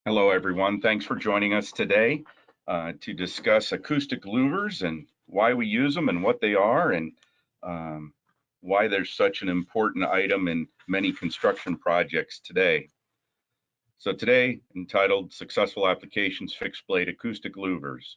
Hello, everyone. Thanks for joining us today to discuss acoustic louvers and why we use them and what they are and um, why they're such an important item in many construction projects today. So today, entitled Successful Applications Fixed Blade Acoustic Louvers.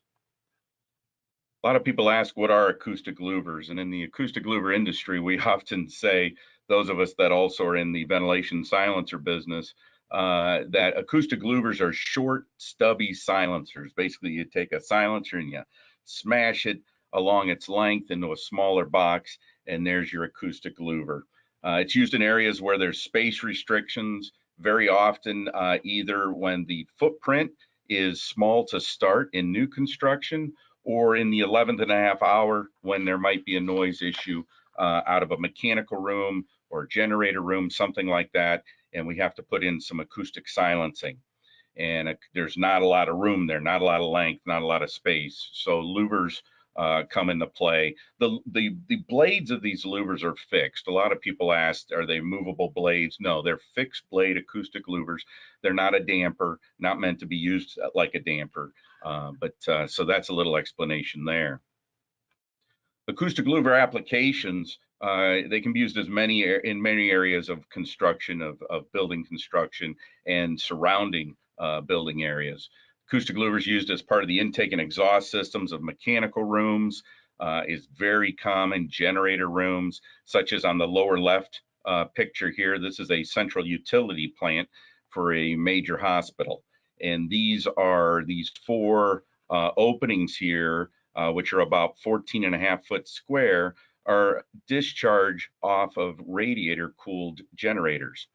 A lot of people ask what are acoustic louvers, and in the acoustic louver industry, we often say, those of us that also are in the ventilation silencer business, that acoustic louvers are short, stubby silencers. Basically, you take a silencer and you smash it along its length into a smaller box, and there's your acoustic louver. It's used in areas where there's space restrictions, very often either when the footprint is small to start in new construction, or in the 11th and a half hour when there might be a noise issue out of a mechanical room or generator room, something like that, and we have to put in some acoustic silencing. And there's not a lot of room there, not a lot of length, not a lot of space. So louvers come into play. The blades of these louvers are fixed. A lot of people asked, are they movable blades? No, they're fixed blade acoustic louvers. They're not a damper, not meant to be used like a damper. So that's a little explanation there. Acoustic louver applications, they can be used as in many areas of construction, of building construction and surrounding building areas. Acoustic louvers used as part of the intake and exhaust systems of mechanical rooms is very common. Generator rooms, such as on the lower left picture here, this is a central utility plant for a major hospital. And these are these four openings here, which are about 14.5 foot square, are discharge off of radiator cooled generators.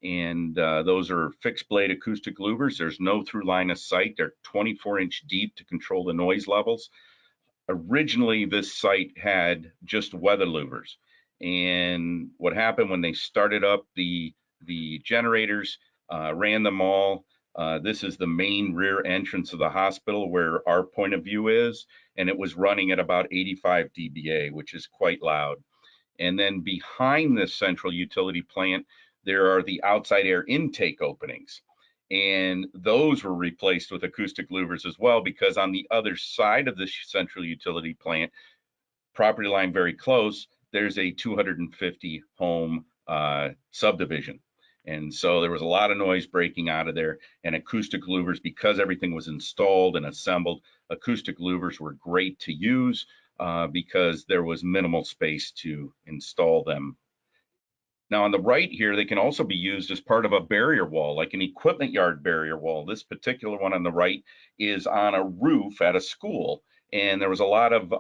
And those are fixed blade acoustic louvers. There's no through line of sight. They're 24-inch deep to control the noise levels. Originally, this site had just weather louvers. And what happened when they started up the generators, ran them all. This is the main rear entrance of the hospital where our point of view is, and it was running at about 85 dBA, which is quite loud. And then behind this central utility plant, there are the outside air intake openings. And those were replaced with acoustic louvers as well, because on the other side of the central utility plant, property line very close, there's a 250 home subdivision. And so there was a lot of noise breaking out of there, and acoustic louvers, because everything was installed and assembled, acoustic louvers were great to use because there was minimal space to install them. Now on the right here, they can also be used as part of a barrier wall, like an equipment yard barrier wall. This particular one on the right is on a roof at a school. And there was a lot of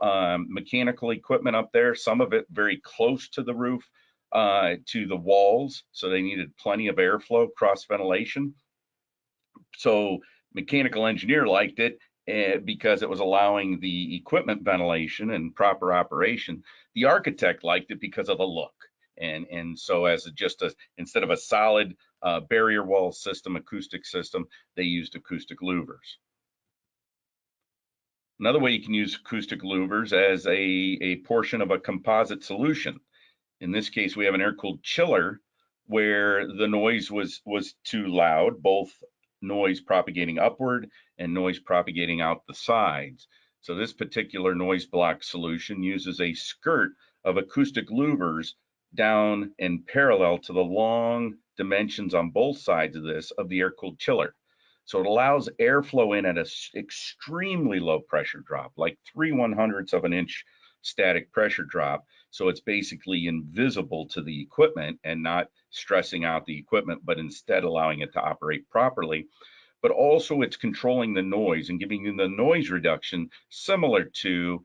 mechanical equipment up there, some of it very close to the roof, to the walls. So they needed plenty of airflow, cross ventilation. So mechanical engineer liked it because it was allowing the equipment ventilation and proper operation. The architect liked it because of the look. And so as instead of a solid barrier wall system, acoustic system, they used acoustic louvers. Another way you can use acoustic louvers as a portion of a composite solution. In this case, we have an air-cooled chiller where the noise was too loud, both noise propagating upward and noise propagating out the sides. So this particular noise block solution uses a skirt of acoustic louvers down and parallel to the long dimensions on both sides of the air-cooled chiller. So it allows airflow in at an extremely low pressure drop, like 3/100ths of an inch static pressure drop. So it's basically invisible to the equipment and not stressing out the equipment, but instead allowing it to operate properly. But also it's controlling the noise and giving you the noise reduction similar to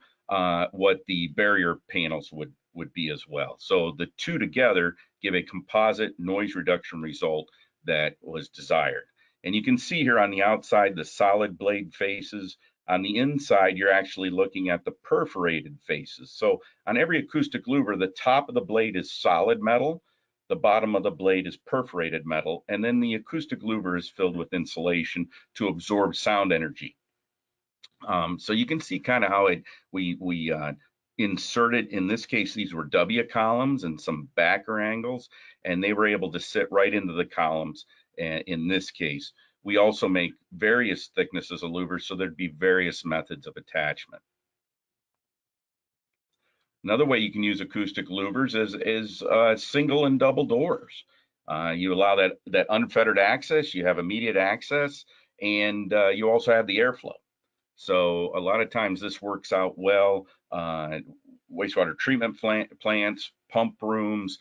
what the barrier panels would be as well. So the two together give a composite noise reduction result that was desired. And you can see here on the outside the solid blade faces. On the inside, you're actually looking at the perforated faces. So on every acoustic louver, the top of the blade is solid metal, the bottom of the blade is perforated metal, and then the acoustic louver is filled with insulation to absorb sound energy. So you can see kind of how we inserted, in this case, these were W columns and some backer angles, and they were able to sit right into the columns in this case. We also make various thicknesses of louvers, so there'd be various methods of attachment. Another way you can use acoustic louvers is single and double doors. You allow that unfettered access, you have immediate access, and you also have the airflow. So a lot of times this works out well. Wastewater treatment plants, pump rooms,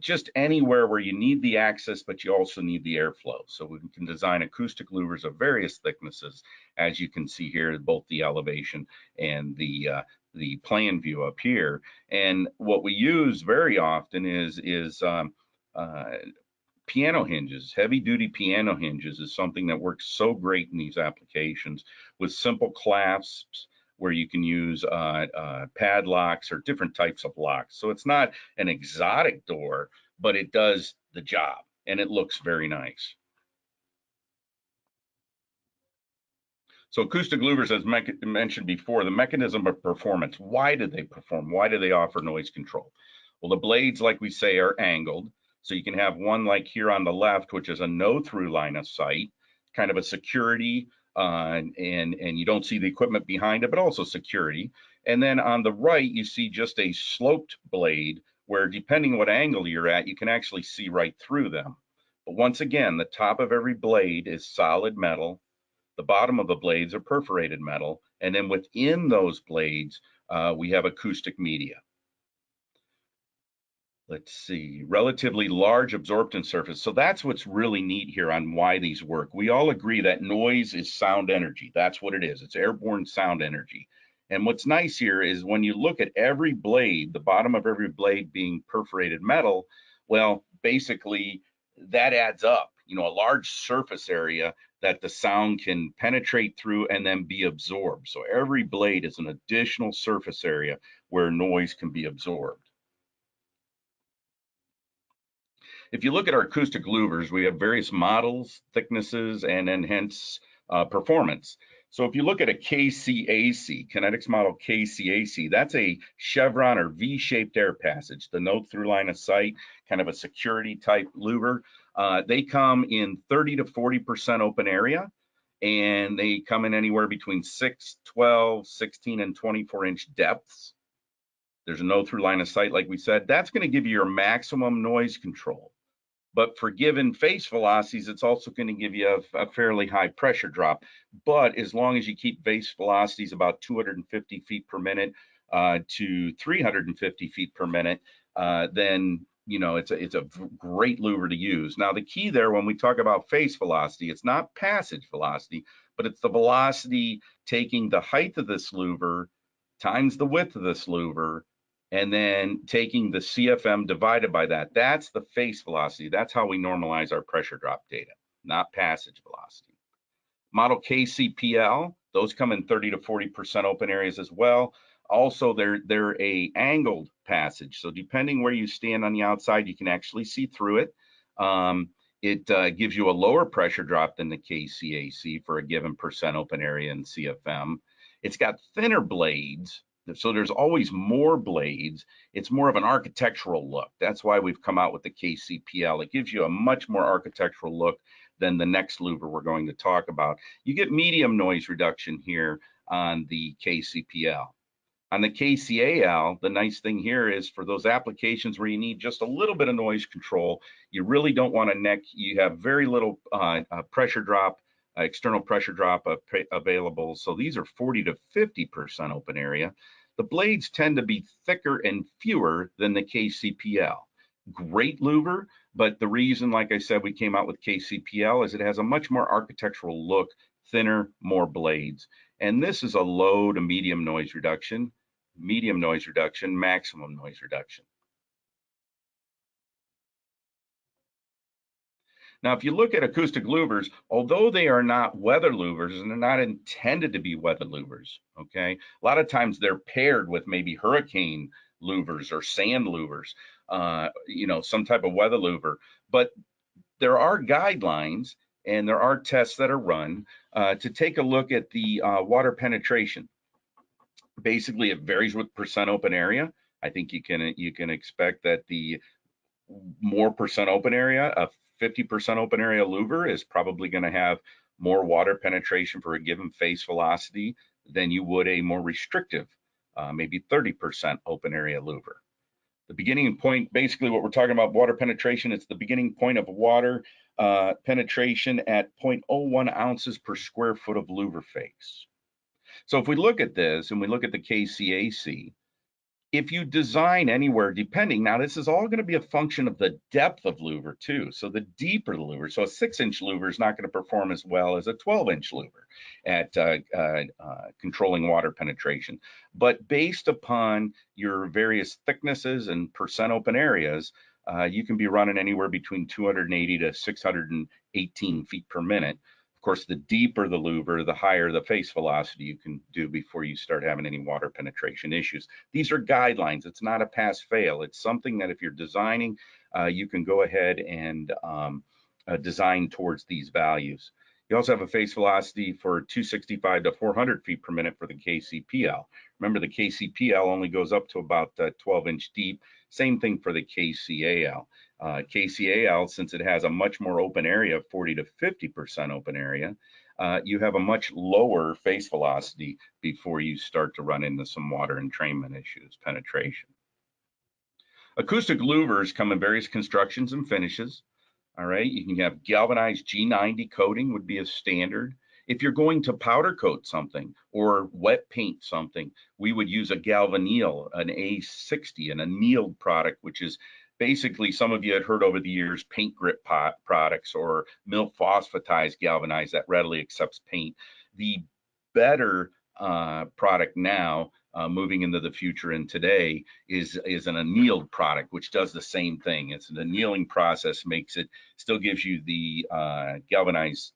just anywhere where you need the access, but you also need the airflow. So we can design acoustic louvers of various thicknesses, as you can see here, both the elevation and the plan view up here. And what we use very often is piano hinges. Heavy duty piano hinges is something that works so great in these applications with simple clasps where you can use padlocks or different types of locks. So it's not an exotic door, but it does the job and it looks very nice. So acoustic louvers, as mentioned before, the mechanism of performance. Why do they perform? Why do they offer noise control? Well, the blades, like we say, are angled. So you can have one like here on the left, which is a no through line of sight, kind of a security, and you don't see the equipment behind it, but also security. And then on the right, you see just a sloped blade where depending what angle you're at, you can actually see right through them. But once again, the top of every blade is solid metal. The bottom of the blades are perforated metal, and then within those blades, we have acoustic media. Let's see, relatively large absorption surface. So that's what's really neat here on why these work. We all agree that noise is sound energy. That's what it is. It's airborne sound energy. And what's nice here is when you look at every blade, the bottom of every blade being perforated metal, well, basically that adds up, a large surface area that the sound can penetrate through and then be absorbed. So every blade is an additional surface area where noise can be absorbed. If you look at our acoustic louvers, we have various models, thicknesses, and then hence performance. So if you look at a KCAC, Kinetics model KCAC, that's a chevron or V-shaped air passage, the no through line of sight, kind of a security type louver. They come in 30 to 40% open area, and they come in anywhere between 6, 12, 16, and 24-inch depths. There's a no through line of sight, like we said. That's going to give you your maximum noise control. But for given face velocities, it's also going to give you a fairly high pressure drop. But as long as you keep face velocities about 250 feet per minute to 350 feet per minute, then it's a great louver to use. Now the key there, when we talk about face velocity, it's not passage velocity, but it's the velocity taking the height of this louver times the width of this louver, and then taking the CFM divided by that. That's the face velocity. That's how we normalize our pressure drop data, not passage velocity. Model KCPL, those come in 30 to 40% open areas as well. Also, they're a angled passage. So depending where you stand on the outside, you can actually see through it. It gives you a lower pressure drop than the KCAC for a given percent open area in CFM. It's got thinner blades, so there's always more blades. It's more of an architectural look. That's why we've come out with the KCPL. It gives you a much more architectural look than the next louver we're going to talk about. You get medium noise reduction here on the KCPL. On the KCAL, the nice thing here is for those applications where you need just a little bit of noise control, you really don't want to you have very little pressure drop, external pressure drop available. So these are 40 to 50% open area. The blades tend to be thicker and fewer than the KCPL. Great louver, but the reason, like I said, we came out with KCPL is it has a much more architectural look, thinner, more blades. And this is a low to medium noise reduction, maximum noise reduction. Now, if you look at acoustic louvers, although they are not weather louvers and they're not intended to be weather louvers, okay, a lot of times they're paired with maybe hurricane louvers or sand louvers, some type of weather louver. But there are guidelines and there are tests that are run to take a look at the water penetration. Basically, it varies with percent open area. I think you can expect that the more percent open area, a 50% open area louver is probably going to have more water penetration for a given face velocity than you would a more restrictive, maybe 30% open area louver. The beginning point, basically what we're talking about water penetration, it's the beginning point of water penetration at 0.01 ounces per square foot of louver face. So if we look at this and we look at the KCAC, if you design anywhere, depending, now this is all going to be a function of the depth of louver too. So the deeper the louver, so a 6-inch louver is not going to perform as well as a 12-inch louver at controlling water penetration. But based upon your various thicknesses and percent open areas, you can be running anywhere between 280 to 618 feet per minute. Of course, the deeper the louver, the higher the face velocity you can do before you start having any water penetration issues. These are guidelines. It's not a pass-fail. It's something that if you're designing, you can go ahead and design towards these values. You also have a face velocity for 265 to 400 feet per minute for the KCPL. Remember, the KCPL only goes up to about 12-inch deep. Same thing for the KCAL. KCAL, since it has a much more open area, 40 to 50% open area, you have a much lower face velocity before you start to run into some water entrainment issues, penetration. Acoustic louvers come in various constructions and finishes. All right, you can have galvanized G90 coating would be a standard. If you're going to powder coat something or wet paint something, we would use a galvanneal, an A60, and annealed product, which is basically, some of you had heard over the years, paint grip products or milk phosphatized galvanized that readily accepts paint. The better product now, moving into the future and today, is an annealed product, which does the same thing. It's an annealing process, makes it, still gives you the galvanized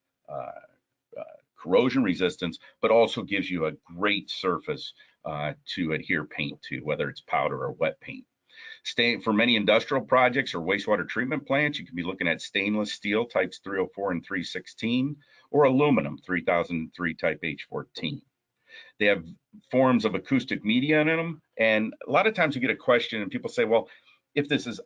corrosion resistance, but also gives you a great surface to adhere paint to, whether it's powder or wet paint. For many industrial projects or wastewater treatment plants, you can be looking at stainless steel types 304 and 316, or aluminum 3003 type H14. They have forms of acoustic media in them, and a lot of times you get a question and people say, well, if this is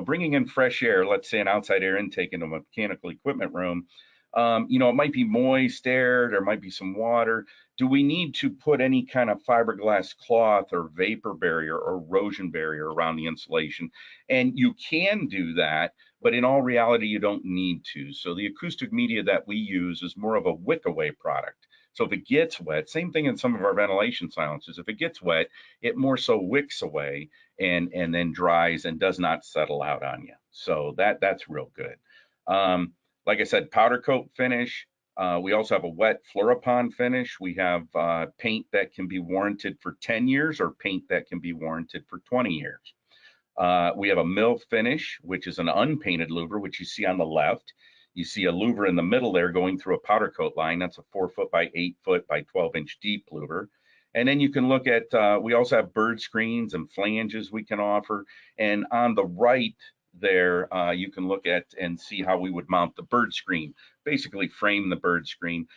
bringing in fresh air, let's say an outside air intake into a mechanical equipment room, it might be moist air, there might be some water. Do we need to put any kind of fiberglass cloth or vapor barrier or erosion barrier around the insulation? And you can do that, but in all reality, you don't need to. So the acoustic media that we use is more of a wick away product. So if it gets wet, same thing in some of our ventilation silencers, if it gets wet, it more so wicks away and then dries and does not settle out on you. So that's real good. Like I said, powder coat finish. We also have a wet fluoropon finish. We have paint that can be warranted for 10 years or paint that can be warranted for 20 years. We have a mill finish, which is an unpainted louver, which you see on the left. You see a louver in the middle there going through a powder coat line. That's a 4-foot by 8-foot by 12-inch deep louver. And then you can look at, we also have bird screens and flanges we can offer. And on the right there, you can look at and see how we would mount the bird screen, basically frame the bird screen.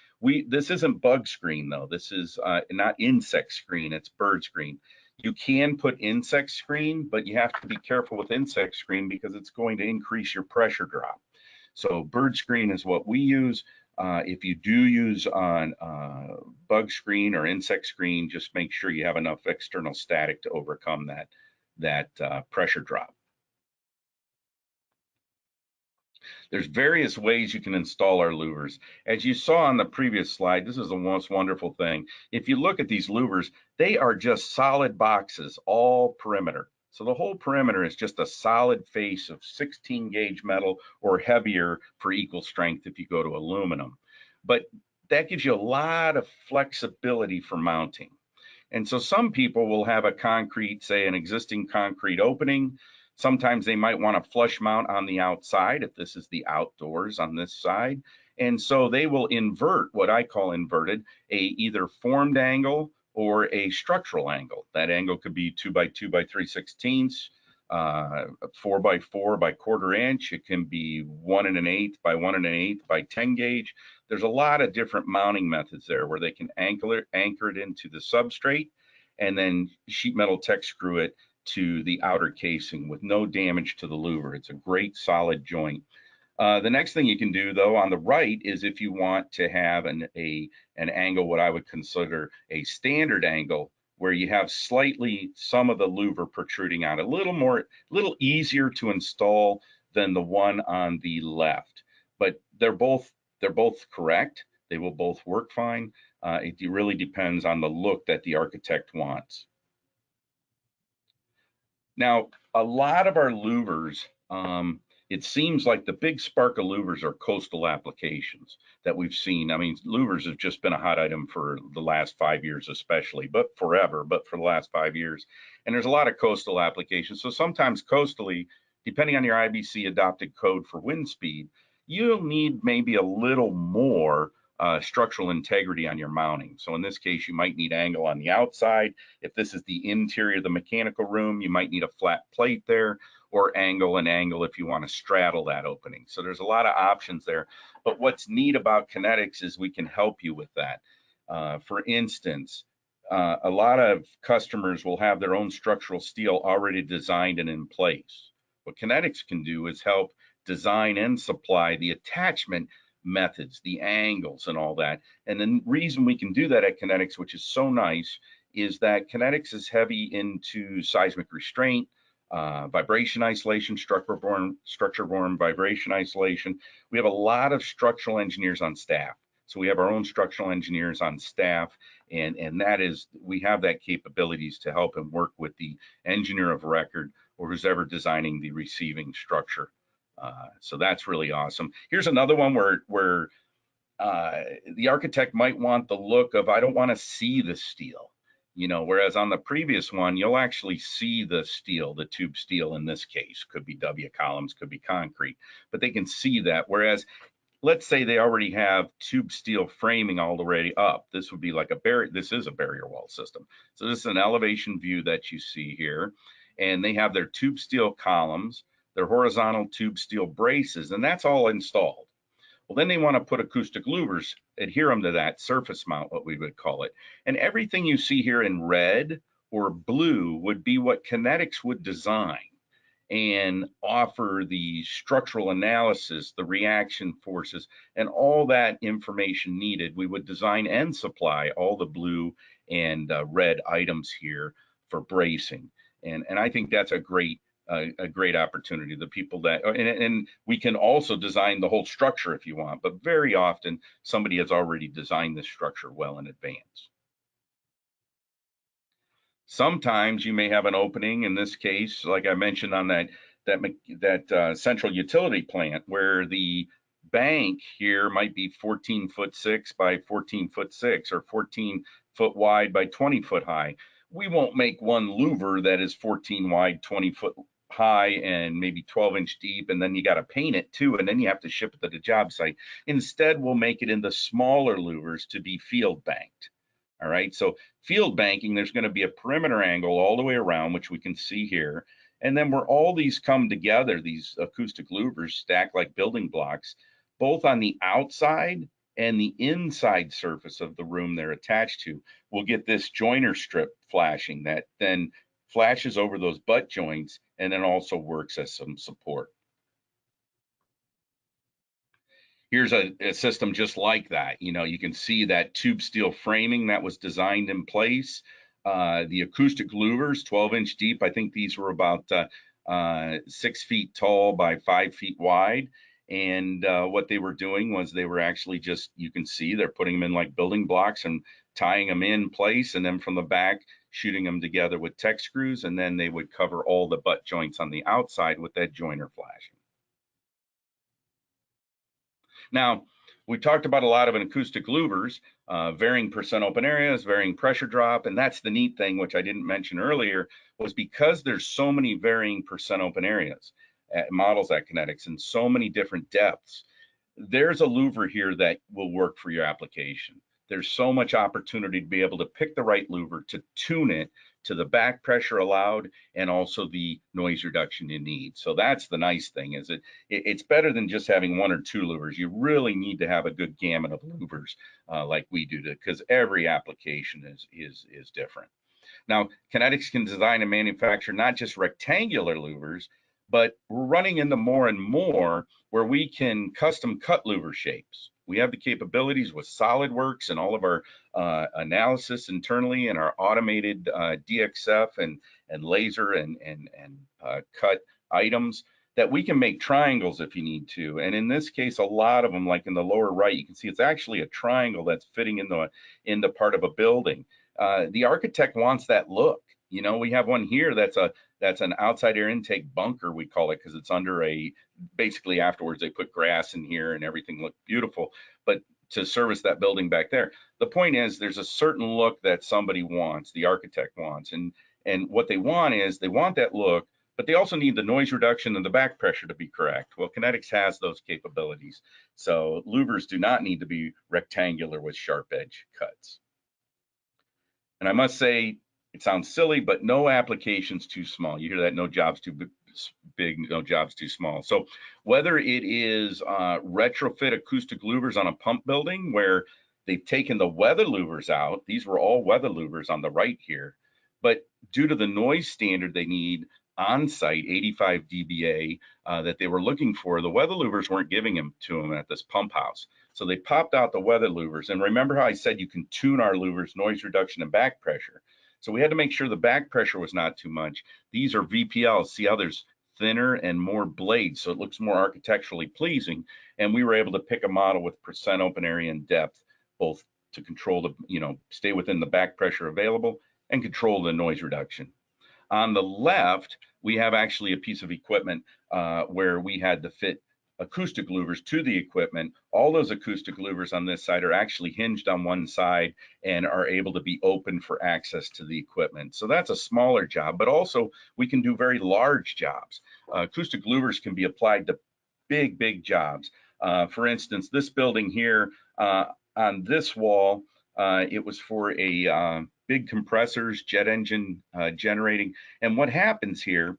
This isn't bug screen though. This is not insect screen, it's bird screen. You can put insect screen, but you have to be careful with insect screen because it's going to increase your pressure drop. So bird screen is what we use. If you do use on bug screen or insect screen, just make sure you have enough external static to overcome that pressure drop. There's various ways you can install our louvers. As you saw on the previous slide, this is the most wonderful thing. If you look at these louvers, they are just solid boxes, all perimeter. So the whole perimeter is just a solid face of 16 gauge metal or heavier for equal strength if you go to aluminum. But that gives you a lot of flexibility for mounting. And so some people will have a concrete, say an existing concrete opening. Sometimes they might want to flush mount on the outside if this is the outdoors on this side. And so they will invert, what I call inverted, a either formed angle or a structural angle. That angle could be 2 by 2 by 3/16, 4 by 4 by 1/4 inch. It can be 1 1/8 by 1 1/8 by 10 gauge. There's a lot of different mounting methods there where they can anchor it into the substrate and then sheet metal tech screw it to the outer casing with no damage to the louver. It's a great solid joint. The next thing you can do, though, on the right is if you want to have an angle, what I would consider a standard angle, where you have slightly some of the louver protruding out, a little easier to install than the one on the left. But they're both correct. They will both work fine. It really depends on the look that the architect wants. Now, a lot of our louvers, it seems like the big spark of louvers are coastal applications that we've seen. I mean, louvers have just been a hot item for the last 5 years, especially, but forever, but for the last 5 years. And there's a lot of coastal applications. So sometimes coastally, depending on your IBC adopted code for wind speed, you'll need maybe a little more structural integrity on your mounting. So in this case, you might need angle on the outside. If this is the interior of the mechanical room, you might need a flat plate there, or angle and angle if you want to straddle that opening. So there's a lot of options there. But what's neat about Kinetics is we can help you with that. For instance, a lot of customers will have their own structural steel already designed and in place. What Kinetics can do is help design and supply the attachment methods, the angles and all that. And the reason we can do that at Kinetics, which is so nice, is that Kinetics is heavy into seismic restraint, vibration isolation, structure-borne vibration isolation. We have a lot of structural engineers on staff. So we have our own structural engineers on staff, and that is, we have that capabilities to help and work with the engineer of record or who's ever designing the receiving structure. So that's really awesome. Here's another one where the architect might want the look of, I don't want to see the steel, whereas on the previous one, you'll actually see the steel, the tube steel in this case, could be W columns, could be concrete, but they can see that. Whereas let's say they already have tube steel framing already up. This would be like this is a barrier wall system. So this is an elevation view that you see here, and they have their tube steel columns, their horizontal tube steel braces, and that's all installed. Well, then they want to put acoustic louvers, adhere them to that surface mount, what we would call it. And everything you see here in red or blue would be what Kinetics would design and offer the structural analysis, the reaction forces, and all that information needed. We would design and supply all the blue and red items here for bracing. And I think that's a great opportunity. The people that, and we can also design the whole structure if you want, but very often somebody has already designed this structure well in advance. Sometimes you may have an opening, in this case, like I mentioned on that central utility plant, where the bank here might be 14'6" by 14'6" or 14 foot wide by 20 foot high. We won't make one louver that is 14 wide, 20 foot high, and maybe 12-inch deep, and then you got to paint it too, and then you have to ship it to the job site. Instead, we'll make it into smaller louvers to be field banked. All right, so field banking, there's going to be a perimeter angle all the way around, which we can see here. And then where all these come together, these acoustic louvers stack like building blocks, both on the outside and the inside surface of the room they're attached to, we'll get this joiner strip flashing that then flashes over those butt joints and then also works as some support. Here's a system just like that. You can see that tube steel framing that was designed in place. The acoustic louvers, 12-inch deep. I think these were about 6 feet tall by 5 feet wide. And what they were doing was they were actually just, you can see they're putting them in like building blocks and tying them in place, and then from the back, shooting them together with tech screws, and then they would cover all the butt joints on the outside with that joiner flashing. Now, we talked about a lot of acoustic louvers, varying percent open areas, varying pressure drop, and that's the neat thing, which I didn't mention earlier, was because there's so many varying percent open areas models at Kinetics and so many different depths, there's a louver here that will work for your application. There's so much opportunity to be able to pick the right louver, to tune it to the back pressure allowed and also the noise reduction you need. So that's the nice thing, is it's better than just having one or two louvers. You really need to have a good gamut of louvers like we do, because every application is different. Now, Kinetics can design and manufacture not just rectangular louvers, but we're running into more and more where we can custom cut louver shapes. We have the capabilities with SolidWorks and all of our analysis internally and our automated DXF and laser and cut items that we can make triangles if you need to. And in this case, a lot of them, like in the lower right, you can see it's actually a triangle that's fitting in the part of a building. The architect wants that look. You know, we have one here that's an outside air intake bunker, we call it, because it's under basically afterwards they put grass in here and everything looked beautiful, but to service that building back there. The point is there's a certain look that somebody wants, the architect wants, and what they want is they want that look, but they also need the noise reduction and the back pressure to be correct. Well, Kinetics has those capabilities. So louvers do not need to be rectangular with sharp edge cuts. And I must say, it sounds silly, but no application's too small. You hear that, no job's too big, no job's too small. So whether it is retrofit acoustic louvers on a pump building where they've taken the weather louvers out, these were all weather louvers on the right here, but due to the noise standard they need on-site 85 dBA that they were looking for, the weather louvers weren't giving them to them at this pump house. So they popped out the weather louvers. And remember how I said you can tune our louvers, noise reduction and back pressure. So we had to make sure the back pressure was not too much. These are VPLs. See how there's thinner and more blades, so it looks more architecturally pleasing. And we were able to pick a model with percent open area and depth, both to control the, stay within the back pressure available and control the noise reduction. On the left, we have actually a piece of equipment where we had to fit acoustic louvers to the equipment. All those acoustic louvers on this side are actually hinged on one side and are able to be open for access to the equipment. So that's a smaller job, but also we can do very large jobs. Acoustic louvers can be applied to big jobs. For instance, this building here on this wall, it was for a big compressors, jet engine generating. And what happens here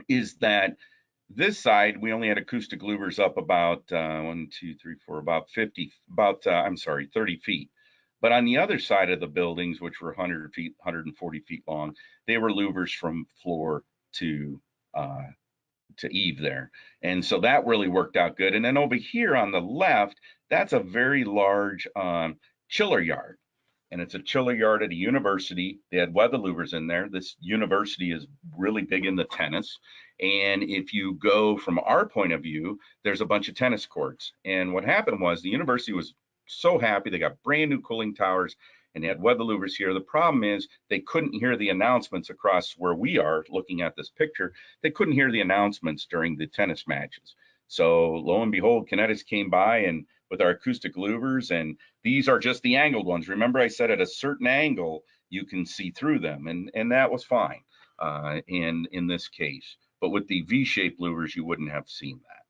is that this side, we only had acoustic louvers up about 30 feet. But on the other side of the buildings, which were 100 feet, 140 feet long, they were louvers from floor to eave there. And so that really worked out good. And then over here on the left, that's a very large chiller yard. And it's a chiller yard at a university. They had weather louvers in there. This university is really big into tennis. And if you go from our point of view, there's a bunch of tennis courts. And what happened was the university was so happy. They got brand new cooling towers and they had weather louvers here. The problem is they couldn't hear the announcements across where we are looking at this picture. They couldn't hear the announcements during the tennis matches. So lo and behold, Kinetics came by and with our acoustic louvers, and these are just the angled ones. Remember I said at a certain angle, you can see through them, and that was fine in this case. But with the V-shaped louvers, you wouldn't have seen that.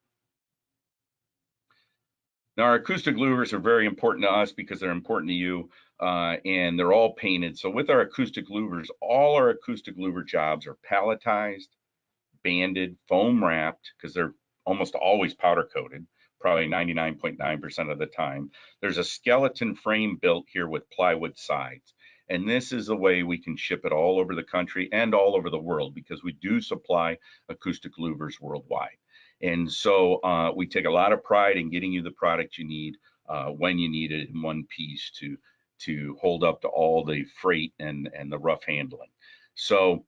Now, our acoustic louvers are very important to us because they're important to you, and they're all painted. So with our acoustic louvers, all our acoustic louver jobs are palletized, banded, foam wrapped, because they're almost always powder coated, probably 99.9% of the time. There's a skeleton frame built here with plywood sides. And this is the way we can ship it all over the country and all over the world because we do supply acoustic louvers worldwide. And so we take a lot of pride in getting you the product you need when you need it in one piece to hold up to all the freight and the rough handling. So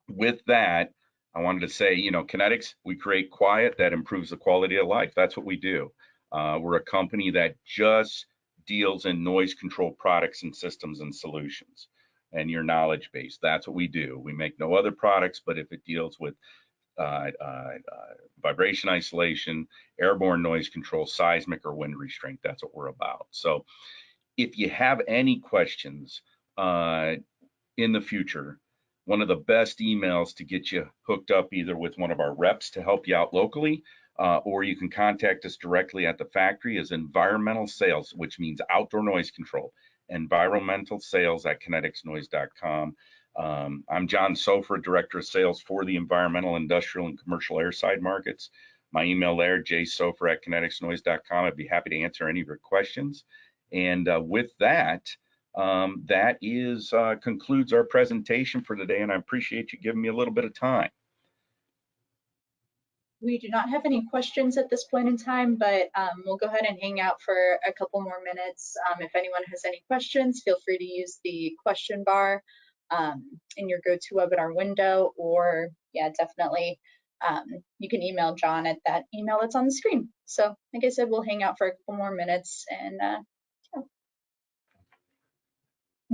with that, I wanted to say, Kinetics, we create quiet that improves the quality of life. That's what we do. We're a company that just deals in noise control products and systems and solutions and your knowledge base. That's what we do. We make no other products, but if it deals with vibration isolation, airborne noise control, seismic or wind restraint, that's what we're about. So if you have any questions in the future, one of the best emails to get you hooked up either with one of our reps to help you out locally, or you can contact us directly at the factory is environmental sales, which means outdoor noise control, environmental sales at kineticsnoise.com. I'm John Sofra, Director of Sales for the environmental, industrial, and commercial airside markets. My email there, jsofra at kineticsnoise.com. I'd be happy to answer any of your questions. And with that, that is concludes our presentation for today, and I appreciate you giving me a little bit of time. We do not have any questions at this point in time, but we'll go ahead and hang out for a couple more minutes. If anyone has any questions, feel free to use the question bar in your GoToWebinar window, or yeah, definitely you can email John at that email that's on the screen. So like I said, we'll hang out for a couple more minutes. And yeah.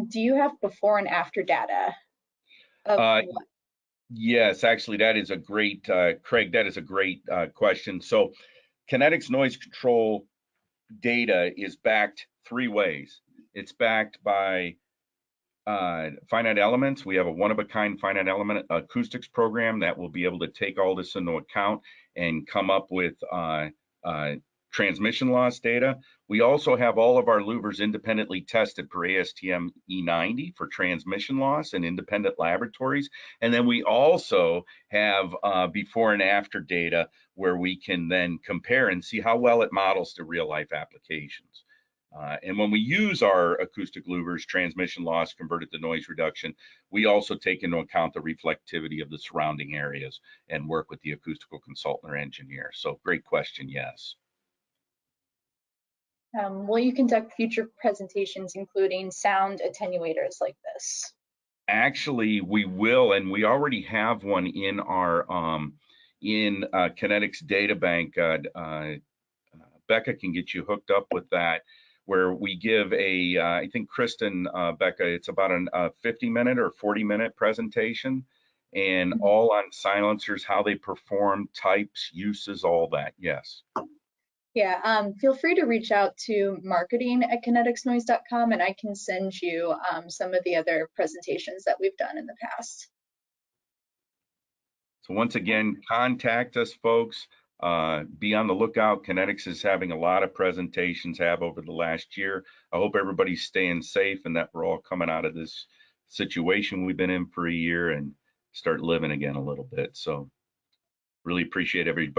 Do you have before and after data of what? Yes, actually, that is a great, Craig, that is a great question. So Kinetics noise control data is backed three ways. It's backed by finite elements. We have a one-of-a-kind finite element acoustics program that will be able to take all this into account and come up with transmission loss data. We also have all of our louvers independently tested per ASTM E90 for transmission loss in independent laboratories. And then we also have before and after data where we can then compare and see how well it models to real life applications. And when we use our acoustic louvers, transmission loss converted to noise reduction, we also take into account the reflectivity of the surrounding areas and work with the acoustical consultant or engineer. So great question, yes. Will you conduct future presentations including sound attenuators like this? Actually, we will, and we already have one in our Kinetics data bank. Becca can get you hooked up with that, where we give a, I think Kristen, Becca, it's about a 50-minute or 40-minute presentation, and all on silencers, how they perform, types, uses, all that. Yes. Yeah, feel free to reach out to marketing@kineticsnoise.com, and I can send you some of the other presentations that we've done in the past. So once again, contact us, folks. Be on the lookout. Kinetics is having a lot of presentations over the last year. I hope everybody's staying safe and that we're all coming out of this situation we've been in for a year and start living again a little bit. So really appreciate everybody